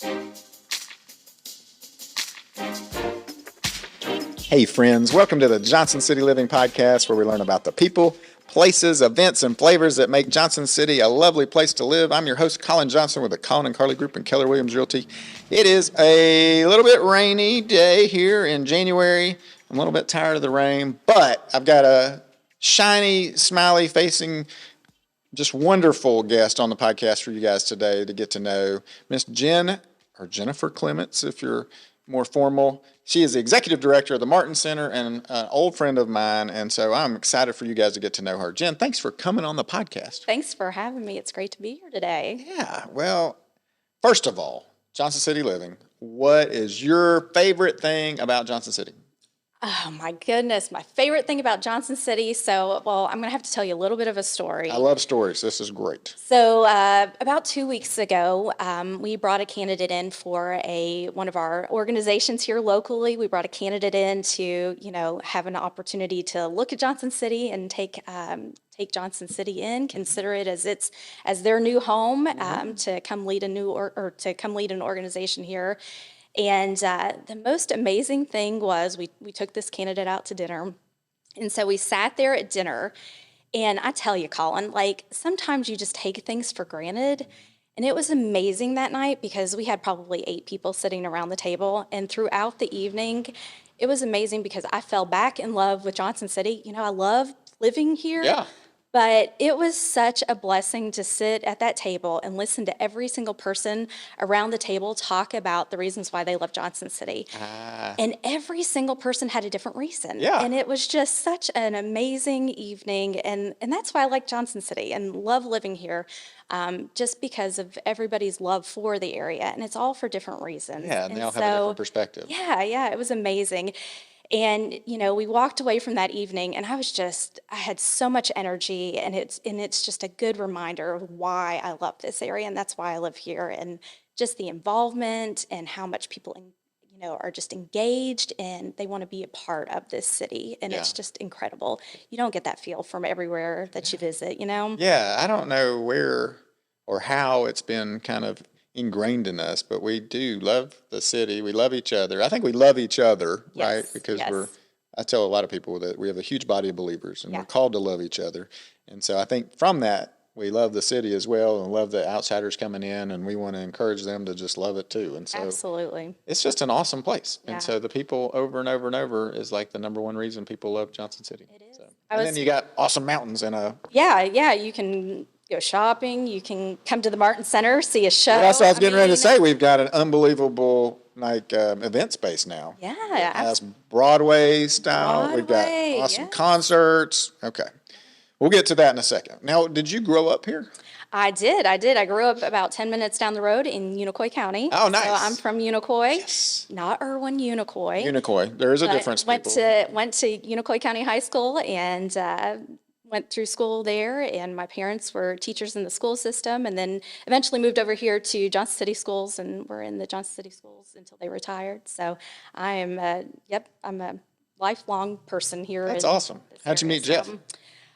Hey friends, welcome to the Johnson City Living Podcast, where we learn about the people, places, events, and flavors that make Johnson City a lovely place to live. I'm your host, Colin Johnson, with the Colin and Carly Group and Keller Williams Realty. It is a little bit rainy day here in January. I'm a little bit tired of the rain, but I've got a shiny, smiley facing, just wonderful guest on the podcast for you guys today to get to know. Miss Jennifer Clements, if you're more formal. She is the executive director of the Martin Center and an old friend of mine, and so I'm excited for you guys to get to know her. Jen, thanks for coming on the podcast. Thanks for having me. It's great to be here today. Yeah, well, first of all, Johnson City Living, what is your favorite thing about Johnson City? Oh my goodness, my favorite thing about Johnson City. I'm going to have to tell you a little bit of a story. I love stories. This is great. So about 2 weeks ago, we brought a candidate in for one of our organizations here locally. We brought a candidate in to, have an opportunity to look at Johnson City and take Johnson City in, consider it as their new home, to come lead to come lead an organization here. And the most amazing thing was we took this candidate out to dinner. And so we sat there at dinner. And I tell you, Colin, sometimes you just take things for granted. And it was amazing that night because we had probably 8 people sitting around the table. And throughout the evening, it was amazing because I fell back in love with Johnson City. I love living here. Yeah. But it was such a blessing to sit at that table and listen to every single person around the table talk about the reasons why they love Johnson City. And every single person had a different reason. Yeah. And it was just such an amazing evening. And that's why I like Johnson City and love living here, just because of everybody's love for the area. And it's all for different reasons. Yeah, and they all have a different perspective. Yeah, it was amazing. And, we walked away from that evening and I had so much energy, and it's just a good reminder of why I love this area, and that's why I live here, and just the involvement and how much people, are just engaged and they want to be a part of this city. And It's just incredible. You don't get that feel from everywhere that you visit, Yeah, I don't know where or how it's been kind of ingrained in us, but we do love the city. We love each other. I think we love each other, right? Because I tell a lot of people that we have a huge body of believers and we're called to love each other. And so I think from that, we love the city as well and love the outsiders coming in, and we want to encourage them to just love it too. And so absolutely, it's just an awesome place. Yeah. And so the people over and over and over is like the number one reason people love Johnson City. It is. So, and then you got awesome mountains and a... Yeah, you can go shopping, you can come to the Martin Center, see a show. Well, that's what I was getting ready to say. We've got an unbelievable event space now. Yeah, it has Broadway style. We've got awesome concerts. Okay. We'll get to that in a second. Now, did you grow up here? I did. I grew up about 10 minutes down the road in Unicoi County. Oh, nice. So I'm from Unicoi. Yes. Not Irwin, Unicoi. Unicoi. There is a difference, went to Unicoi County High School and went through school there, and my parents were teachers in the school system, and then eventually moved over here to Johnson City Schools, and were in the Johnson City Schools until they retired. So I'm a lifelong person here. That's awesome. How'd you meet Jeff?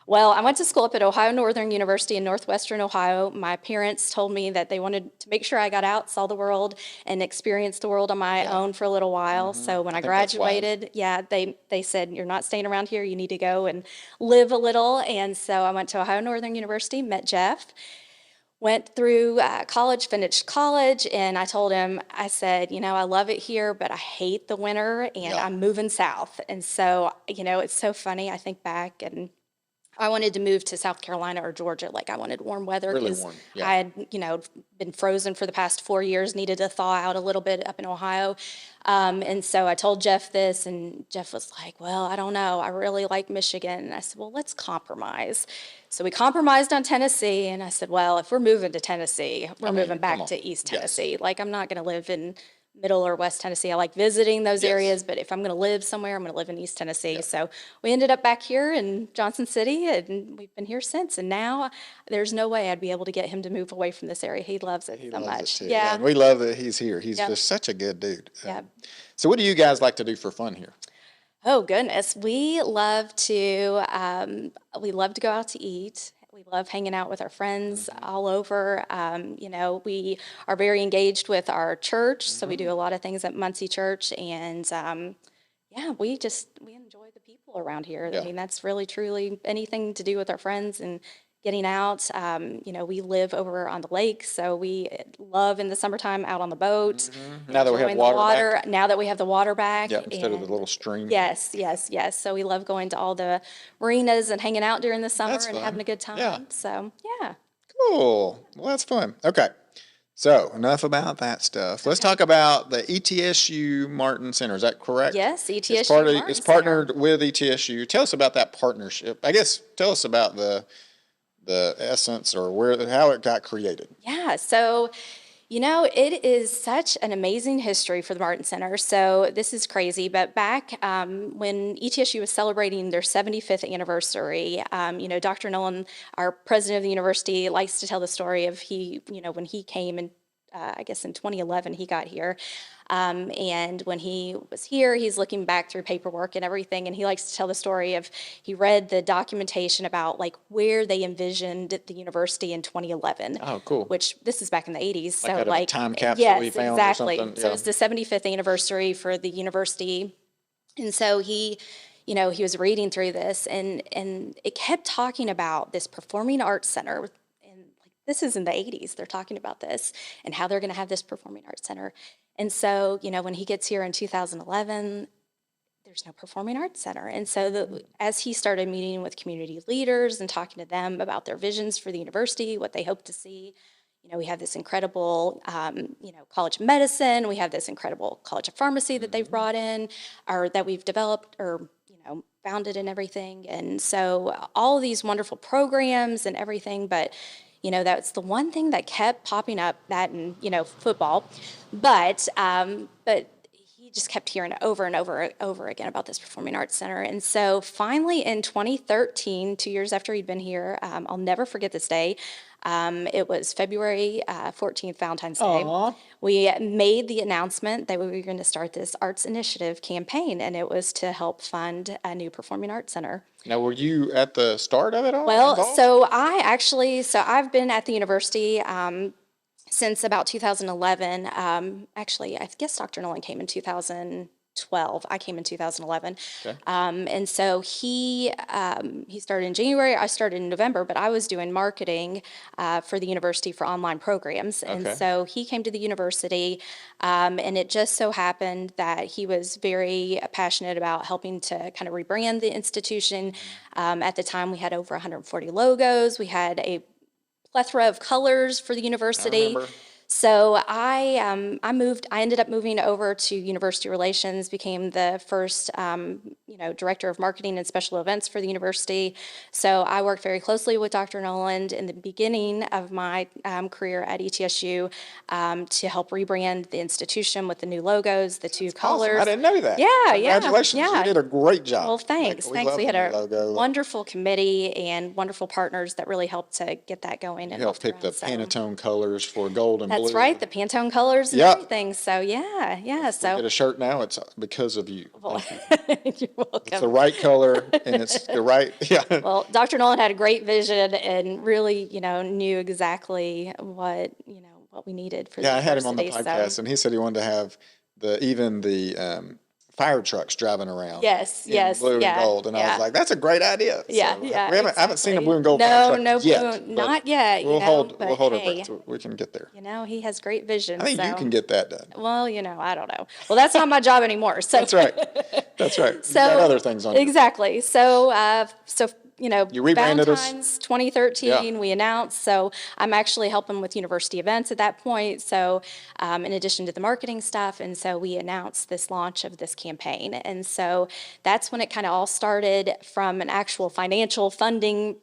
Well, I went to school up at Ohio Northern University in Northwestern Ohio. My parents told me that they wanted to make sure I got out, saw the world, and experienced the world on my own for a little while. So when I graduated, they said, you're not staying around here. You need to go and live a little. And so I went to Ohio Northern University, met Jeff, went through college, finished college, and I told him, I said, I love it here, but I hate the winter, and I'm moving south. And so, it's so funny. I think back, and I wanted to move to South Carolina or Georgia. I wanted warm weather because I had, been frozen for the past 4 years, needed to thaw out a little bit up in Ohio. And so I told Jeff this, and Jeff was like, well, I don't know. I really like Michigan. And I said, well, let's compromise. So we compromised on Tennessee, and I said, well, if we're moving to Tennessee, we're moving back to East Tennessee. I'm not going to live in Middle or West Tennessee. I like visiting those areas, but if I'm going to live somewhere, I'm going to live in East Tennessee. So we ended up back here in Johnson City, and we've been here since. And now there's no way I'd be able to get him to move away from this area. He loves it so much. Yeah, and we love that he's here. He's just such a good dude. Yeah. So what do you guys like to do for fun here? Oh goodness, we love to go out to eat. We love hanging out with our friends all over. We are very engaged with our church, so we do a lot of things at Muncie Church, and we enjoy the people around here. Yeah. I mean, that's really truly anything to do with our friends and getting out. We live over on the lake, so we love in the summertime out on the boat. Now that we have enjoying the water back. Now that we have the water back. Yeah, instead of the and little stream. Yes, yes, yes. So we love going to all the marinas and hanging out during the summer That's and fun. having a good time. Yeah. So, yeah. Cool. Well, that's fun. Okay. So enough about that stuff. Let's talk about the ETSU Martin Center. Is that correct? Yes, ETSU It's part of, Martin it's partnered Center. with ETSU. Tell us about that partnership. I guess tell us about the essence or how it got created. Yeah, so it is such an amazing history for the Martin Center. So this is crazy, but back when ETSU was celebrating their 75th anniversary, Dr. Nolan, our president of the university, likes to tell the story of when he came and I guess in 2011 he got here. And when he was here, he's looking back through paperwork and everything, and he likes to tell the story of he read the documentation about like where they envisioned the university in 2011. Oh, cool. Which this is back in the 80s. So out of a like time capsule yes, we found exactly. or something. So it was the 75th anniversary for the university, and so he was reading through this, and it kept talking about this performing arts center. This is in the 80s. They're talking about this and how they're going to have this performing arts center. And so, when he gets here in 2011, there's no performing arts center. And so as he started meeting with community leaders and talking to them about their visions for the university, what they hope to see, we have this incredible, College of Medicine. We have this incredible College of Pharmacy that they've brought in or that we've developed or, founded and everything. And so all of these wonderful programs and everything, but that's the one thing that kept popping up, that and, football. But he just kept hearing it over and over again about this Performing Arts Center. And so finally in 2013, 2 years after he'd been here, I'll never forget this day. It was February 14th, Valentine's Day. Aww. We made the announcement that we were going to start this arts initiative campaign, and it was to help fund a new performing arts center. Now, were you at the start of it all? Well, involved? so I've been at the university since about 2011. Actually, I guess Dr. Nolan came in 2012. I came in 2011. Okay. And so he started in January. I started in November, but I was doing marketing for the university for online programs. And Okay. so he came to the university, and it just so happened that he was very passionate about helping to kind of rebrand the institution. At the time, we had over 140 logos. We had a plethora of colors for the university. remember. So I ended up moving over to university relations, became the first, director of marketing and special events for the university. So I worked very closely with Dr. Noland in the beginning of my career at ETSU to help rebrand the institution with the new logos, the two colors. Awesome. I didn't know that. Yeah, Congratulations. yeah. You did a great job. Well, thanks. We Thanks. love We had the a new logo. wonderful committee and wonderful partners that really helped to get that going. You helped pick the Pantone colors for gold and blue. That's right, the Pantone colors and Yeah. everything. So yeah. So Get a shirt now. It's because of you. well, Thank you. you're welcome. It's the right color and it's the right. Yeah. Well, Dr. Nolan had a great vision and really, knew exactly what we needed for the Yeah, I had him on the university, podcast, and he said he wanted to have the fire trucks driving around. Yes, in blue yeah, and gold, and I yeah. was like, "That's a great idea." Yeah, So, yeah. I haven't seen a exactly. blue and gold fire truck No, yet, blue, but not yet. We'll hold but our hey, breath. So we can get there. he has great vision. I think you so- can get that done. Well, I don't know. Well, that's not my job anymore. So That's right. That's right. So you got other things on. your- exactly. So You rebranded us. Valentine's 2013, Yeah. we announced. So I'm actually helping with university events at that point. So in addition to the marketing stuff, and so we announced this launch of this campaign. And so that's when it kind of all started from an actual financial funding,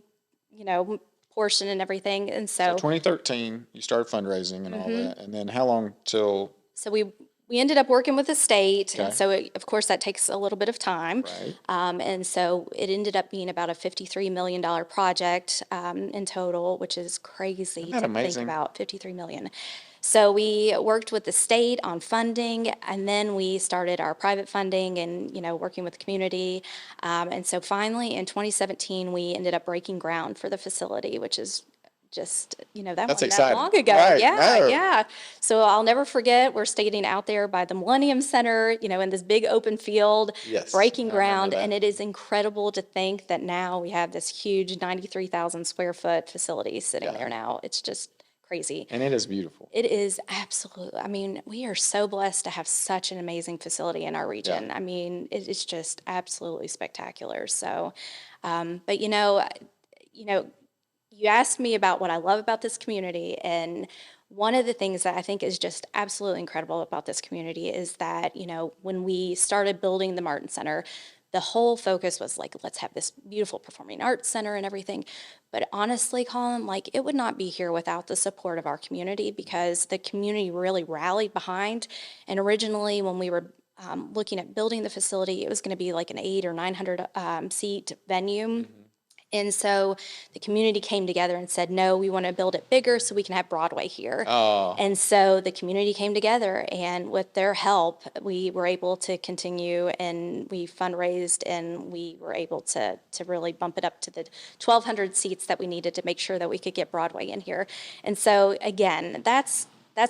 portion and everything. And So 2013, you started fundraising and all that, and then how long till? So we we ended up working with the state, Okay. and so of course that takes a little bit of time. Right. And so it ended up being about a $53 million project in total, which is crazy Isn't that to think amazing? about, 53 million. So we worked with the state on funding, and then we started our private funding and, working with the community. And so finally in 2017, we ended up breaking ground for the facility, which is just, that That's wasn't that exciting. long ago. Right. Yeah, No. yeah. So I'll never forget, we're standing out there by the Millennium Center, in this big open field, Yes, breaking I remember ground. that. And it is incredible to think that now we have this huge 93,000 square foot facility sitting Yeah. there now. It's just crazy. And it is beautiful. It is absolutely, we are so blessed to have such an amazing facility in our region. Yeah. It is just absolutely spectacular. So, but you asked me about what I love about this community, and one of the things that I think is just absolutely incredible about this community is that, when we started building the Martin Center, the whole focus was like, let's have this beautiful performing arts center and everything. But honestly, Colin, like, it would not be here without the support of our community, because the community really rallied behind. And originally, when we were looking at building the facility, it was going to be like an 800 or 900 seat venue. And so the community came together and said, no, we want to build it bigger so we can have Broadway here. Oh, And so the community came together, and with their help, we were able to continue, and we fundraised, and we were able to really bump it up to the 1,200 seats that we needed to make sure that we could get Broadway in here. And so again, that's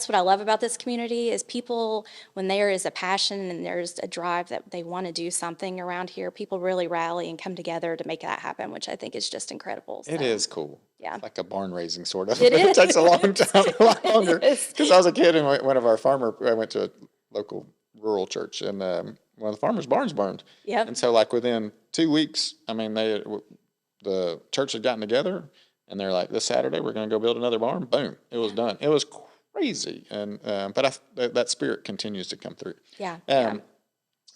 what I love about this community, is people, when there is a passion and there's a drive that they want to do something around here, people really rally and come together to make that happen, which I think is just incredible. it So, is cool. yeah. It's like a barn raising sort of. It It is. takes a long time, a lot longer. is. Because I was a kid and one of our I went to a local rural church, and one of the farmers' barns burned. Yep. And so like within 2 weeks, the church had gotten together, and they're like, this Saturday we're going to go build another barn. Boom, it was done. It was crazy, and but that spirit continues to come through. Yeah.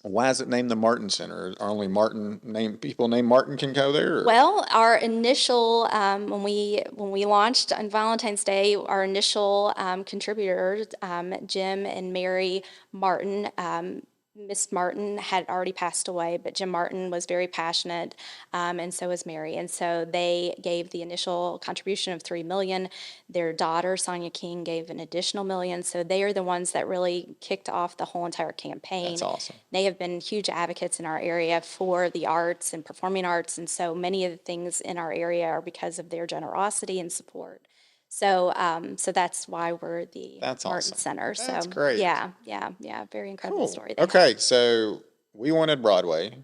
Why is it named the Martin Center? Are only people named Martin can go there? Or? Well, our initial when we launched on Valentine's Day, our initial contributors, Jim and Mary Martin. Miss Martin had already passed away, but Jim Martin was very passionate, and so was Mary. And so they gave the initial contribution of $3 million. Their daughter, Sonia King, gave an additional $1 million. So they are the ones that really kicked off the whole entire campaign. That's awesome. They have been huge advocates in our area for the arts and performing arts, and so many of the things in our area are because of their generosity and support. So, so that's why we're the That's Martin awesome. Center. That's So, great. yeah, very incredible Cool. story there. Okay, so we wanted Broadway.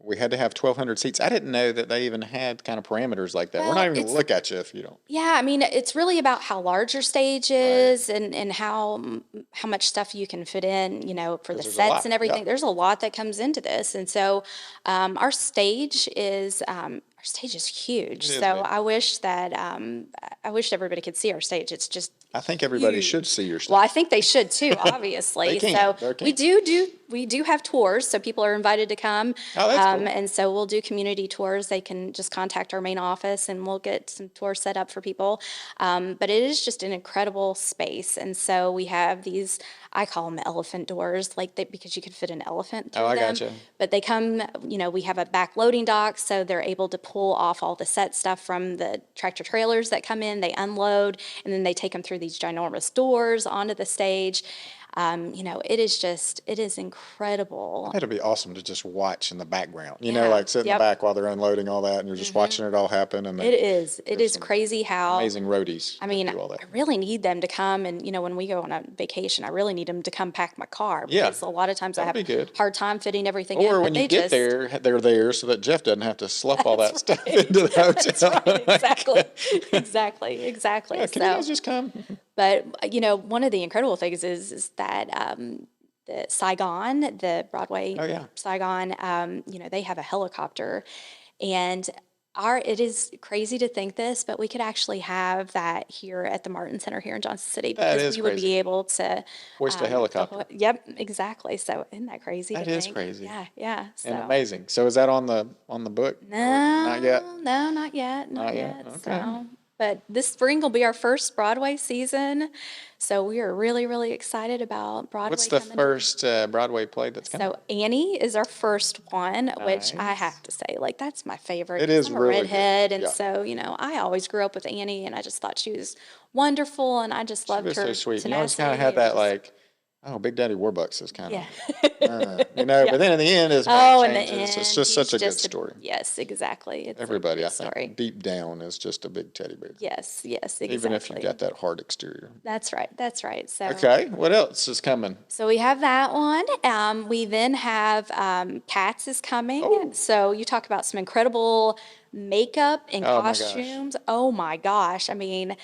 We had to have 1,200 seats. I didn't know that they even had kind of parameters like that. We're Well, not even going to it's- look at you if you don't. Yeah, it's really about how large your stage is, and how much stuff you can fit in, for the There's a lot, sets and everything. yeah. There's a lot that comes into this, and so our stage is huge. It is So big. I wish everybody could see our stage. It's just I think everybody huge. should see your stuff. Well, I think they should too, obviously. They can. So They we can. we do have tours, so people are invited to come. Oh, that's cool. And so we'll do community tours. They can just contact our main office, and we'll get some tours set up for people. But it is just an incredible space, and so we have these, I call them elephant doors, because you could fit an elephant through Oh, I them. gotcha. But they come, we have a back loading dock, so they're able to pull off all the set stuff from the tractor trailers that come in. They unload, and then they take them through these ginormous doors onto the stage. It is incredible. That'd be awesome to just watch in the background. Yeah. Like sit in Yep. the back while they're unloading all that, and you're just watching it all happen. And It is. It is some crazy how. amazing roadies. I that do all I that. really need them to come, and when we go on a vacation, I really need them to come pack my car, Yeah. because a lot of times I That'd have be a good. hard time fitting everything in. Or but when they you get just, there, they're there so that Jeff doesn't have to slough all that stuff into the hotel. Exactly. Yeah, can you guys just come? But one of the incredible things is that the Saigon, the Broadway Oh, yeah. Saigon, they have a helicopter, and it is crazy to think this, but we could actually have that here at the Martin Center here in Johnson City, That because is we would crazy. be able to Hoist a helicopter. Yep, exactly. So isn't that crazy? That to is think? crazy. Yeah. So And amazing. So is that on the book? no, Not yet. no, not yet. Not yet. Okay. So But this spring will be our first Broadway season, so we are really, really excited about Broadway What's the coming. first Broadway play that's coming? So Annie is our first one, which I Nice. have to say, like, that's my favorite. It 'Cause is I'm a really good. redhead, and Yeah. so, I always grew up with Annie, and I just thought she was wonderful, and I just She loved was her so sweet. You always tenacity. kind of had and that just- like, oh, Big Daddy Warbucks is kind of, yeah. but then in the end, his Oh, heart in the changes. end, It's just such he's a good just story. yes, exactly. It's Everybody, a I good think, story. deep down is just a big teddy bear. Yes, exactly. Even if you've got that hard exterior. That's right. That's right. So Okay, what else is coming? So we have that one. We then have Cats is coming. Oh. So you talk about some incredible makeup and Oh my gosh. costumes. Oh my gosh. I mean,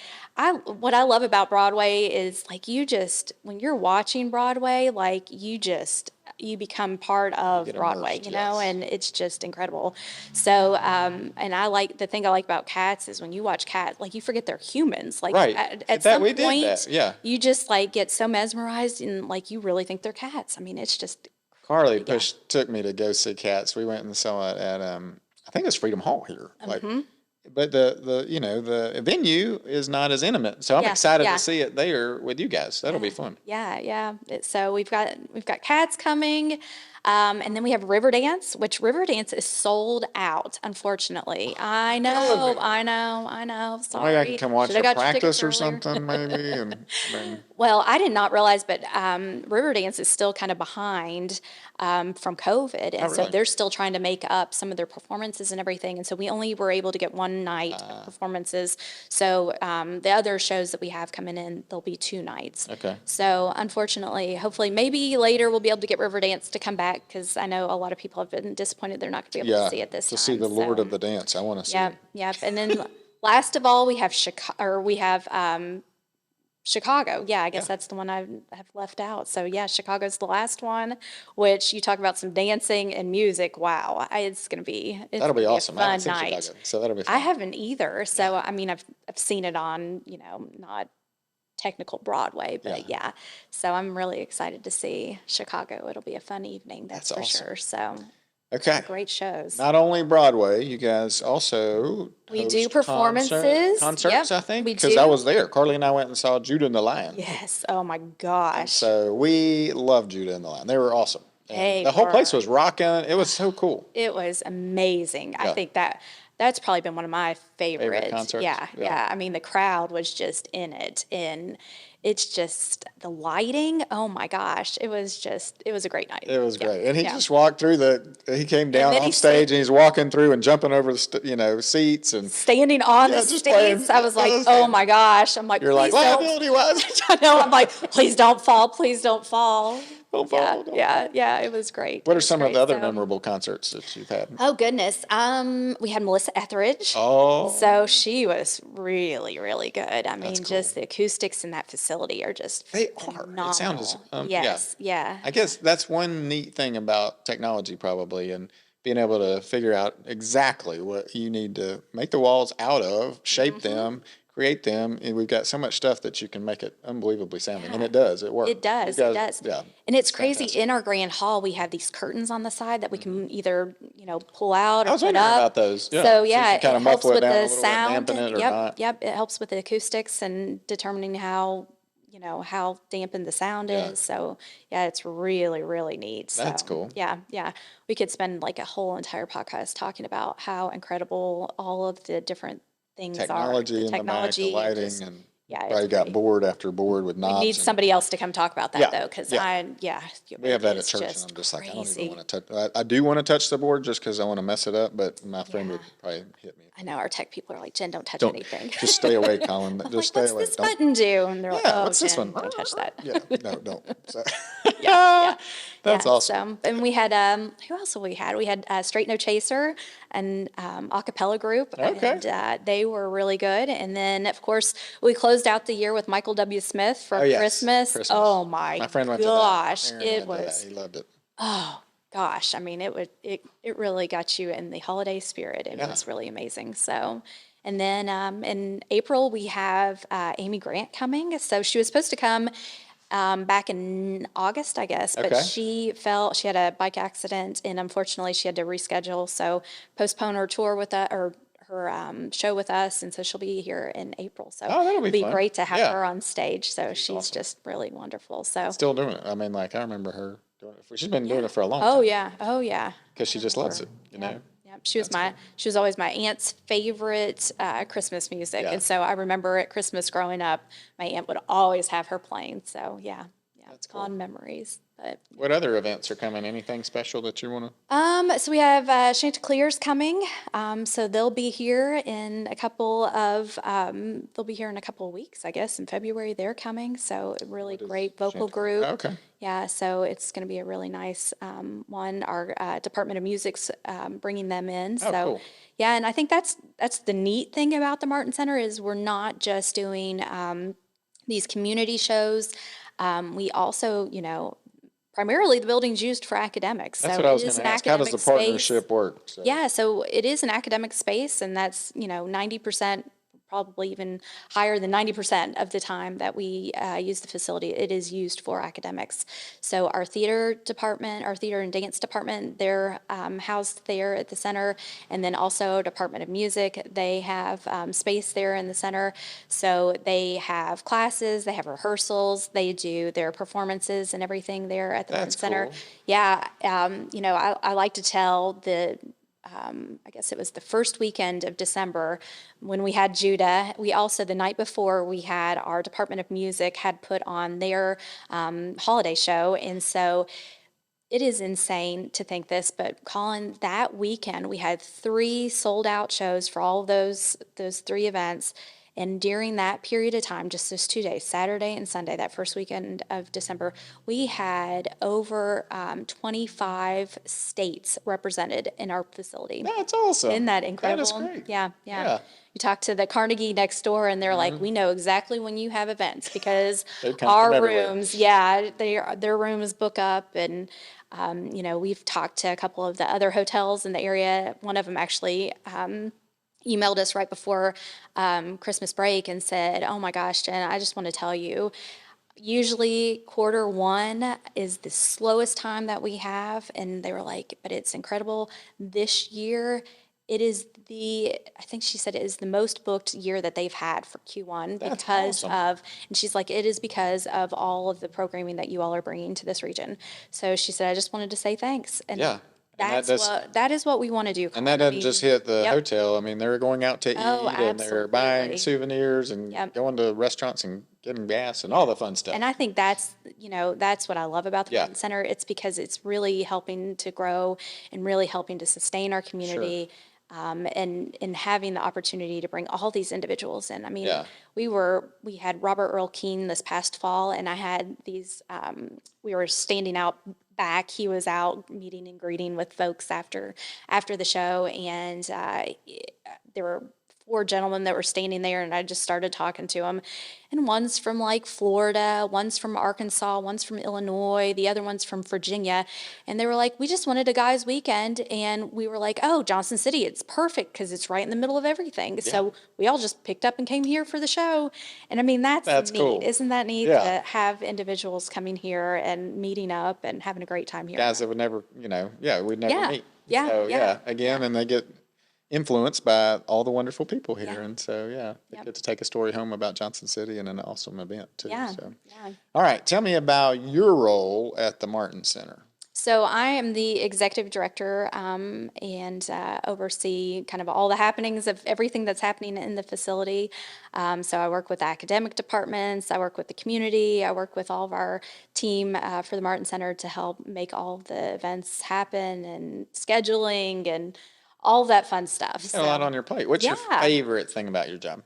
what I love about Broadway is like when you're watching Broadway, like you become part of get Broadway, immersed, yes. and it's just incredible. So, and the thing I like about Cats is when you watch Cats, like you forget they're humans. Like Right. at That some we did point, that, yeah. you just like get so mesmerized and like you really think they're cats. I mean, it's just Carly took me to go see Cats. We went and saw it at I think it's Freedom Hall here. Like, but the venue is not as intimate, so I'm excited to see it there with you guys. That'll be fun. Yeah. So we've got Cats coming, and then we have Riverdance, which Riverdance is sold out. Unfortunately, I know. Sorry, Maybe I can come watch Should've a got your tickets practice or earlier. something, maybe. And Well, I did not realize, but Riverdance is still kind of behind from COVID, and so really? they're still trying to make up some of their performances and everything. And so we only were able to get one night of performances. So the other shows that we have coming in, there'll be 2 nights. Okay. So unfortunately, hopefully, maybe later we'll be able to get Riverdance to come back because I know a lot of people have been disappointed they're not going to be able to see it this time. To see the Lord of the Dance, I want to see it. Yep. And then last of all, we have Chicago. Yeah, I guess that's the one I have left out. So yeah, Chicago's the last one, which you talk about some dancing and music. Wow, it's going to be That'll be awesome. A I fun haven't seen night. Chicago, so that'll be fun. I haven't either. So I mean, I've seen it on not technical Broadway, but yeah. So I'm really excited to see Chicago. It'll be a fun evening. That's for awesome. sure. So Okay. great shows. Not only Broadway, you guys also We host do performances. concerts, Yep, I think, we because I do. was there. Carly and I went and saw Judah and the Lion. Yes. Oh my gosh. So we love Judah and the Lion. They were awesome. And They the whole place were. was rocking. It was so cool. It was amazing. I Yeah. think that's probably been one of my favorite concerts? Yeah. I mean, the crowd was just in it, and it's just the lighting. Oh my gosh, it was a great night. It was great. And he Yeah. just walked through he came down then off he stage and he's walking through and jumping over the seats and Standing on the just playing. stage, I was like, Just oh standing. my gosh. I'm like, You're like, please don't. liability wise. I know. I'm like, please don't fall. Please don't fall. Don't fall, don't fall. Yeah. It was great. What It are was some of great. the other So- memorable concerts that you've had? Oh goodness. We had Melissa Etheridge. Oh. So she was really, really good. I mean, cool. just the acoustics in that facility are just They are. phenomenal. It sounds, Yes, yeah. I guess that's one neat thing about technology probably, and being able to figure out exactly what you need to make the walls out of, shape Mm-hmm. them, create them. And we've got so much stuff that you can make it unbelievably sounding. And it does. It works. It does. You It guys- does. Yeah. And it's crazy. fantastic. In our grand hall, we have these curtains on the side that we can either, pull out I or was put wondering up. about those. Yeah. So you yeah, can kind it of helps muffle it with down a the little bit, sound. dampen it or Yep, not. yep. It helps with the acoustics and determining how dampened the sound is. So yeah, it's really, really neat. So, That's cool. Yeah. We could spend like a whole entire podcast talking about how incredible all of the different things Technology are. in the back, the and lighting, just- and yeah, probably it's got great. board after board with knobs. We need and- somebody else to come talk about that Yeah, though, because yeah. We have that at church, and I'm just like, I don't even want to touch. I do want to touch the board just because I want to mess it up, but my friend would probably hit me. I know our tech people are like, Jen, don't touch Don't anything. just stay away, Colin. I'm Just like, stay what's away. this Don't. button do? And they're like, Yeah, oh, what's this Jen, one? don't touch that. Yeah, no, don't. So, Yeah. that's Yeah, awesome. So, and we had who else have we had? We had Straight No Chaser and a cappella group. Okay. And they were really good. And then of course we closed out the year with Michael W. Smith for Oh, yes. Christmas. Christmas. Oh my friend went gosh. to that. Aaron It went to was that. He loved it. oh gosh. I mean it really got you in the holiday spirit, and it was really amazing. So and then in April we have Amy Grant coming. So she was supposed to come back in August, I guess, but Okay. she had a bike accident, and unfortunately she had to reschedule. So postpone her tour with that, or show with us, and so she'll be here in April. So Oh, that'll be it'll be fun. great to have Yeah. her on stage. So she's awesome. just really wonderful. So Still doing it. I mean, like, I remember her doing it. She's been doing it for a long oh time yeah, oh yeah. because she just loves it, you know? Yeah, she was always my aunt's favorite Christmas music, Yeah. and so I remember at Christmas growing up, my aunt would always have her playing. So yeah, That's cool. fond memories. But What other events are coming? Anything special that you want to? so we have Chanticleers coming. So they'll be here in a couple of weeks, I guess. In February, they're coming. So a really great vocal group. Okay. Yeah, so it's going to be a really nice one. Our Department of Music's bringing them in. Oh, So cool. yeah, and I think that's the neat thing about the Martin Center is we're not just doing these community shows. We also, primarily the building's used for academics. That's So what I was it going is to an ask. How does the academic space. partnership work? So, Yeah, so it is an academic space, and that's, 90%, probably even higher than 90% of the time that we use the facility, it is used for academics. So our theater department, our theater and dance department, they're housed there at the center, and then also Department of Music, they have space there in the center. So they have classes, they have rehearsals, they do their performances and everything there at the Martin That's Center. cool. Yeah, I like to tell I guess it was the first weekend of December when we had Judah. We also, the night before, we had our Department of Music had put on their holiday show. And so it is insane to think this, but Colin, that weekend we had 3 sold out shows for all of those 3 events. And during that period of time, just those 2 days, Saturday and Sunday, that first weekend of December, we had over 25 states represented in our facility. That's awesome. Isn't that incredible? That is great. Yeah. Yeah. You talk to the Carnegie next door, and they're like, "We know exactly when you have events because They come our from everywhere. rooms, their rooms book up." And we've talked to a couple of the other hotels in the area. One of them actually emailed us right before Christmas break and said, "Oh my gosh, Jen, I just want to tell you, usually Q1 is the slowest time that we have." And they were like, "But it's incredible. This year, I think she said it is the most booked year that they've had for Q1 That's because awesome. and she's like, it is because of all of the programming that you all are bringing to this region." So she said, "I just wanted to say thanks." And Yeah. And that is what we want to do. and that doesn't just hit the Yep. hotel. I mean, they're going out to eat Oh, and they're buying absolutely. souvenirs and Yep. going to restaurants and getting gas and all the fun stuff. And I think that's what I love about the Yeah. Martin Center. It's because it's really helping to grow and really helping to sustain our community. And having the opportunity to bring all these individuals in. I mean, Yeah. we had Robert Earl Keen this past fall, and I had these, we were standing out back. He was out meeting and greeting with folks after the show, and there were 4 gentlemen that were standing there, and I just started talking to them. And one's from like Florida, one's from Arkansas, one's from Illinois, the other one's from Virginia. And they were like, "We just wanted a guys' weekend." And we were like, "Oh, Johnson City, it's perfect because it's right in the middle of everything." So we all just picked up and came here for the show. And I mean, that's neat. cool. Isn't that neat Yeah. to have individuals coming here and meeting up and having a great time here? Guys that would never, we'd never Yeah. meet. Yeah. So, Yeah. again, and they get influenced by all the wonderful people here. Yeah. And so, they Yep. get to take a story home about Johnson City and an awesome event, too. Yeah. So. Yeah. All right. Tell me about your role at the Martin Center. So I am the executive director and oversee kind of all the happenings of everything that's happening in the facility. So I work with academic departments, I work with the community, I work with all of our team for the Martin Center to help make all of the events happen and scheduling and all that fun stuff. You got a lot on your plate. What's your Yeah. favorite thing about your job?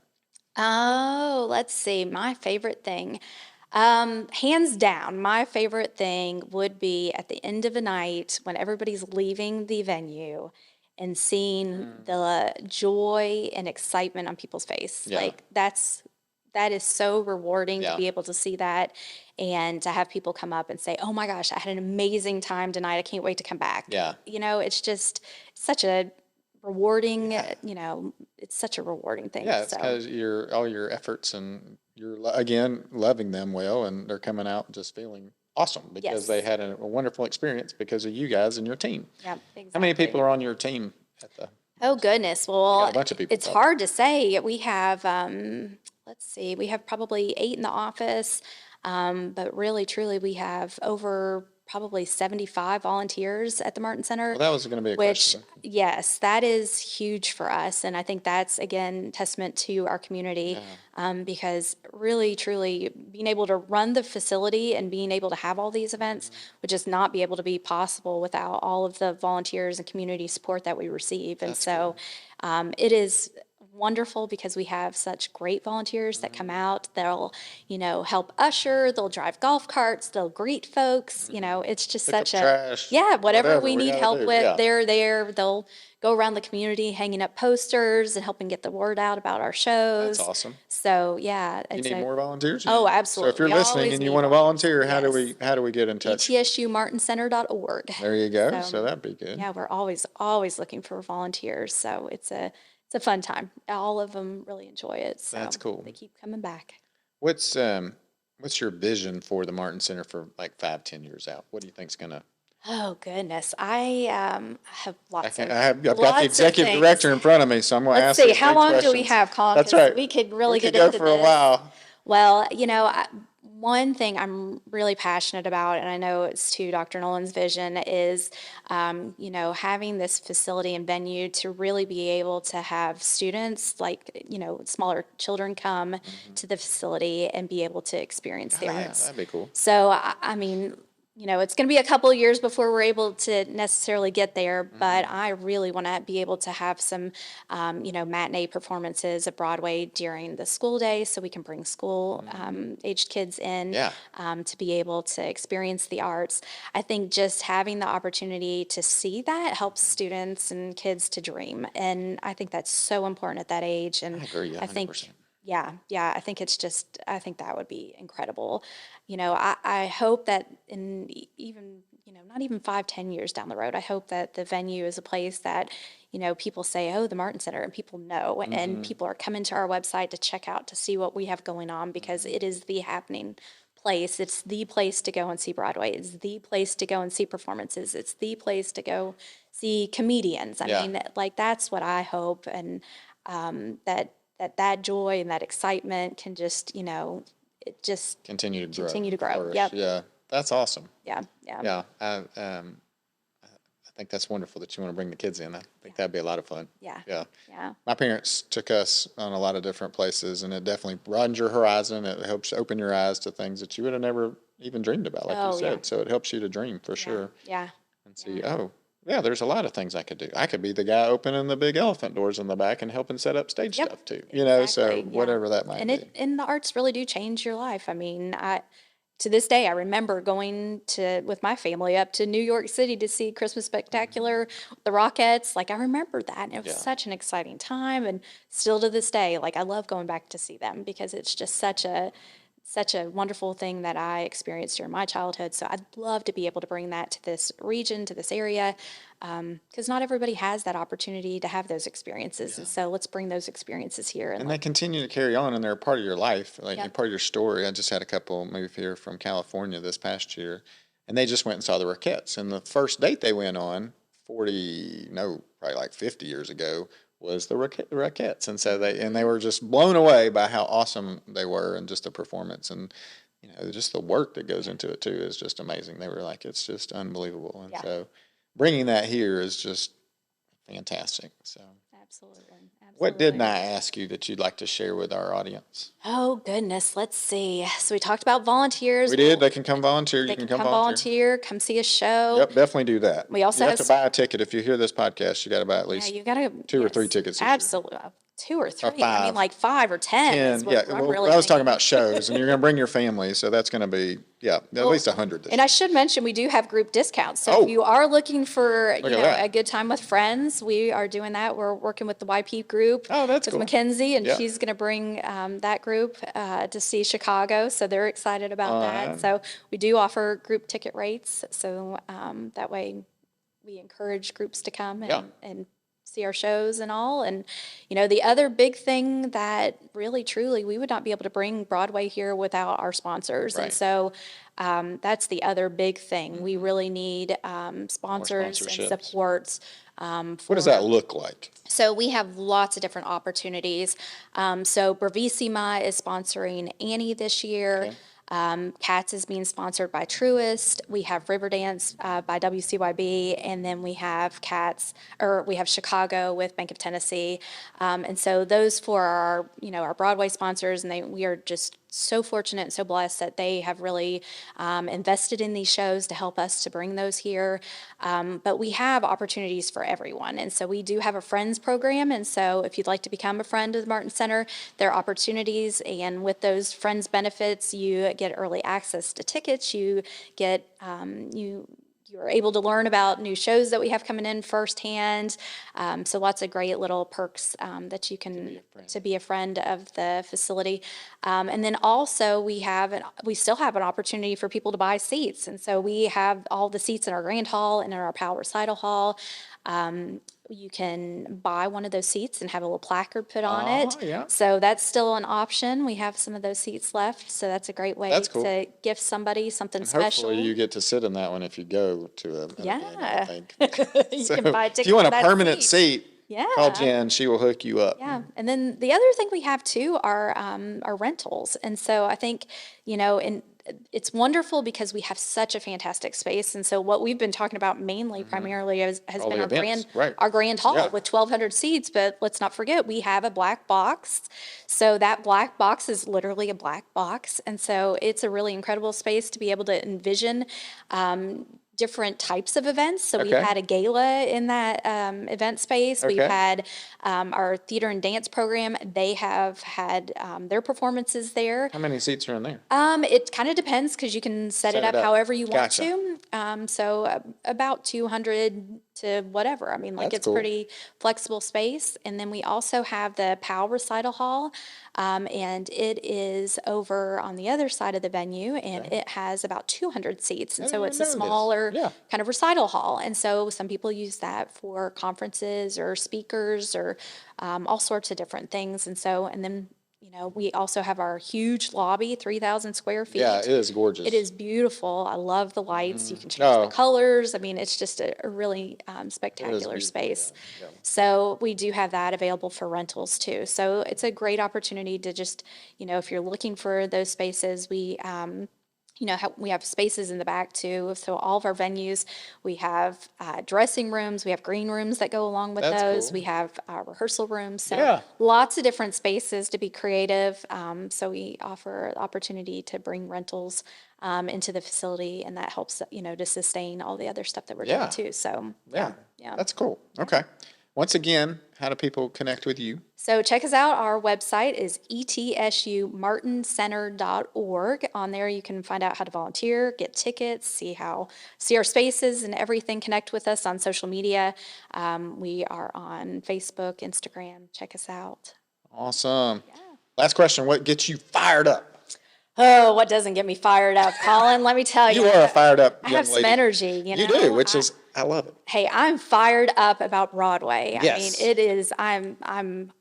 Oh, let's see. My favorite thing. Hands down, my favorite thing would be at the end of a night when everybody's leaving the venue and seeing the joy and excitement on people's face. Yeah. Like that is so rewarding Yeah. to be able to see that and to have people come up and say, "Oh my gosh, I had an amazing time tonight. I can't wait to come back." Yeah. It's just such a rewarding, it's such a rewarding thing. Yeah, it's So, because all your efforts and you're, again, loving them well, and they're coming out just feeling awesome because Yes. they had a wonderful experience because of you guys and your team. yeah, exactly. How many people are on your team at the Oh, goodness. got Well, a bunch of people it's probably. hard to say. We have, let's see, we have probably 8 in the office, but really, truly, we have over probably 75 volunteers at the Martin Center, Well, that was going to be a which, question. yes, that is huge for us. And I think that's, again, testament to our community, because really, truly, being able to run the facility and being able to have all these events would just not be able to be possible without all of the volunteers and community support that we receive. And That's so it is wonderful because we have such great volunteers that come out. They'll, help usher, they'll drive golf carts, they'll greet folks. It's just Pick up such a, trash, yeah, whatever whatever we we need got to help do. with, Yeah. they're there. They'll go around the community hanging up posters and helping get the word out about our shows. That's awesome. So, yeah. You It's need more volunteers? Oh, So if absolutely. you're We listening always and you need want to volunteer, how do volunteers. we get in touch? ETSUMartinCenter.org. There you go. So, So that'd be good. yeah, we're always looking for volunteers. So it's a fun time. All of them really enjoy it. So That's cool. they keep coming back. What's your vision for the Martin Center for like 5-10 years out? What do you think's gonna? Oh goodness, I have lots of I've got lots the of executive things. director in front of me, so I'm going to Let's ask see, some how big long do we questions. have, Colin? That's 'Cause right. we could really We get could go into for a this. while. Well, one thing I'm really passionate about, and I know it's to Dr. Nolan's vision, is, having this facility and venue to really be able to have students, like, smaller children come to the facility and be able to experience the Oh, yeah, arts. that'd be cool. So, I mean, it's going to be a couple of years before we're able to necessarily get there, but I really want to be able to have some, matinee performances at Broadway during the school day so we can bring school aged kids in Yeah. to be able to experience the arts. I think just having the opportunity to see that helps students and kids to dream. And I think that's so important at that age. And I agree, I think 100%. yeah, I think that would be incredible. I hope that in even, not even 5-10 years down the road, I hope that the venue is a place that, people say, oh, the Martin Center, and people know, and people are coming to our website to check out, to see what we have going on, because it is the happening place. It's the place to go and see Broadway. It's the place to go and see performances. It's the place to go see comedians. I Yeah. mean, like, that's what I hope. And that joy and that excitement can just, it just Continue to grow. continue to grow. Flourish. Yep. Yeah. That's awesome. Yeah. Yeah. I think that's wonderful that you want to bring the kids in. I think that'd be a lot of fun. Yeah. Yeah. Yeah. My parents took us on a lot of different places, and it definitely broadens your horizon. It helps open your eyes to things that you would have never even dreamed about, like you Oh, said. yeah. So it helps you to dream for sure Yeah. and see, oh, yeah, there's a lot of things I could do. I could be the guy opening the big elephant doors in the back and helping set up stage Yep. stuff too. So Exactly, yeah. whatever that might And be. and the arts really do change your life. I mean, to this day, I remember going with my family up to New York City to see Christmas Spectacular, the Rockettes. Like, I remember that, and it was Yeah. such an exciting time. And still to this day, like, I love going back to see them because it's just such a wonderful thing that I experienced during my childhood. So I'd love to be able to bring that to this region, to this area, because not everybody has that opportunity to have those experiences. And so let's bring those experiences here. And they continue to carry on, and they're a part of your life, like Yep. part of your story. I just had a couple move here from California this past year, and they just went and saw the Rockettes. And the first date they went on, probably like 50 years ago, was the Rockettes. And so they were just blown away by how awesome they were, and just the performance, and just the work that goes into it too is just amazing. They were like, it's just unbelievable. And Yeah. so bringing that here is just fantastic. So Absolutely. what didn't I ask you that you'd like to share with our audience? Oh, goodness. Let's see. So we talked about volunteers. We did. They can come volunteer. They You can can come come volunteer. come see a show. Yep, definitely do that. We also you have have to buy a ticket. If you hear this podcast, you got to buy at Yeah, least you gotta 2 or 3 tickets this year. Absolutely, 2 or 3. I mean, 5. like 5 or 10. is 10. what Yeah, I'm well, really I was talking thinking. about shows, and you're going to bring your family, so that's going to be at least 100 this And I should mention, we do have group discounts. So Oh. if you are looking for Look at that. a good time with friends, we are doing that. We're working with the YP group. Oh, that's with cool. Mackenzie, and Yeah. she's going to bring that group to see Chicago. So they're excited about that. So we do offer group ticket rates. So that way we encourage groups to come and see our shows and all. And, the other big thing that really, truly, we would not be able to bring Broadway here without our sponsors. And Right. so that's the other big thing. We really need sponsors and sponsorships. supports What does that look like? So we have lots of different opportunities. So Bravissima is sponsoring Annie this year. Okay. Cats is being sponsored by Truist. We have Riverdance by WCYB, and then we have we have Chicago with Bank of Tennessee. And so those four are, our Broadway sponsors, and we are just so fortunate and so blessed that they have really invested in these shows to help us to bring those here. But we have opportunities for everyone. And so we do have a Friends program. And so if you'd like to become a friend of the Martin Center, there are opportunities. And with those Friends benefits, you get early access to tickets. You get, you're able to learn about new shows that we have coming in firsthand. So lots of great little perks that you can to be a friend of the facility. And then also we still have an opportunity for people to buy seats. And so we have all the seats in our Grand Hall and in our Powell Recital Hall. You can buy one of those seats and have a little placard put on it. Yeah. So that's still an option. We have some of those seats left. So that's a great way Cool. to gift somebody something And special. hopefully you get to sit in that one if you go to an event, I think. You So can buy a ticket if you want for a that permanent seat, call Yeah. Jen. She will hook you up. Yeah. And then the other thing we have too are rentals. And so I think, it's wonderful because we have such a fantastic space. And so what we've been talking about mainly, primarily has All been the our events, right. our grand hall Yeah. with 1,200 seats. But let's not forget, we have a black box. So that black box is literally a black box. And so it's a really incredible space to be able to envision different types of events. So we've Okay. had a gala in that event space. We've Okay. had our theater and dance program. They have had their performances there. How many seats are in there? It kind of depends because you can set it up however you want Gotcha. to. So about 200 to whatever. I mean, like That's it's cool. pretty flexible space. And then we also have the Powell Recital Hall, and it is over on the other side of the venue, and it has about 200 seats. And I so didn't it's a know this. smaller Yeah. kind of recital hall. And so some people use that for conferences or speakers or all sorts of different things. And so, and then, we also have our huge lobby, 3,000 square feet. Yeah, it is gorgeous. It is beautiful. I love the lights. You can change Oh. the colors. I mean, it's just a really spectacular beautiful, space. yeah. So we do have that available for rentals too. So it's a great opportunity to just, if you're looking for those spaces, we have spaces in the back too. So all of our venues, we have dressing rooms, we have green rooms that go along with That's those. cool. We have rehearsal rooms. So Yeah. lots of different spaces to be creative. So we offer the opportunity to bring rentals into the facility, and that helps, to sustain all the other stuff that we're Yeah. doing too. So Yeah. yeah. That's cool. Okay. Once again, how do people connect with you? So check us out. Our website is ETSUMartinCenter.org. On there, you can find out how to volunteer, get tickets, see our spaces and everything. Connect with us on social media. We are on Facebook, Instagram. Check us out. Awesome. Last question. What gets you fired up? Oh, what doesn't get me fired up, Colin? Let me tell you. You are a fired up I young have some lady. energy. You do, which is, I love it. Hey, I'm fired up about Broadway. Yes. I mean, it is. I'm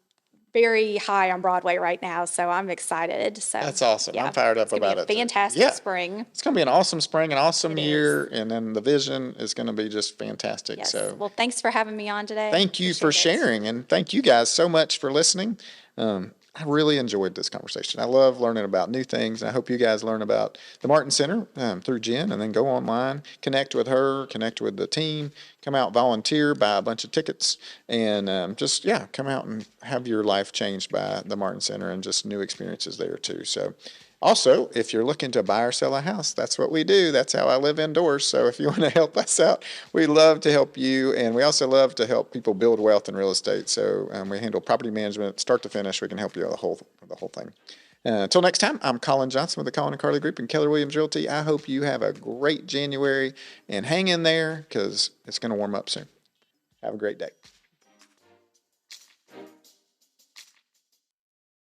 very high on Broadway right now, so I'm excited. So That's awesome. yeah, I'm fired up it's gonna about be a it. too. fantastic Yeah. spring. It's going to be an awesome spring, an awesome It year, and then the vision is going to be just fantastic. Yes. So Well, thanks for having me on today. thank you for Appreciate it. sharing, and thank you guys so much for listening. I really enjoyed this conversation. I love learning about new things. I hope you guys learn about the Martin Center through Jen, and then go online, connect with her, connect with the team, come out, volunteer, buy a bunch of tickets, and come out and have your life changed by the Martin Center and just new experiences there too. So also, if you're looking to buy or sell a house, that's what we do. That's how I live indoors. So if you want to help us out, we love to help you. And we also love to help people build wealth in real estate. So we handle property management, start to finish. We can help you with the whole thing. Until next time, I'm Colin Johnson with the Colin and Carly Group and Keller Williams Realty. I hope you have a great January and hang in there because it's going to warm up soon. Have a great day.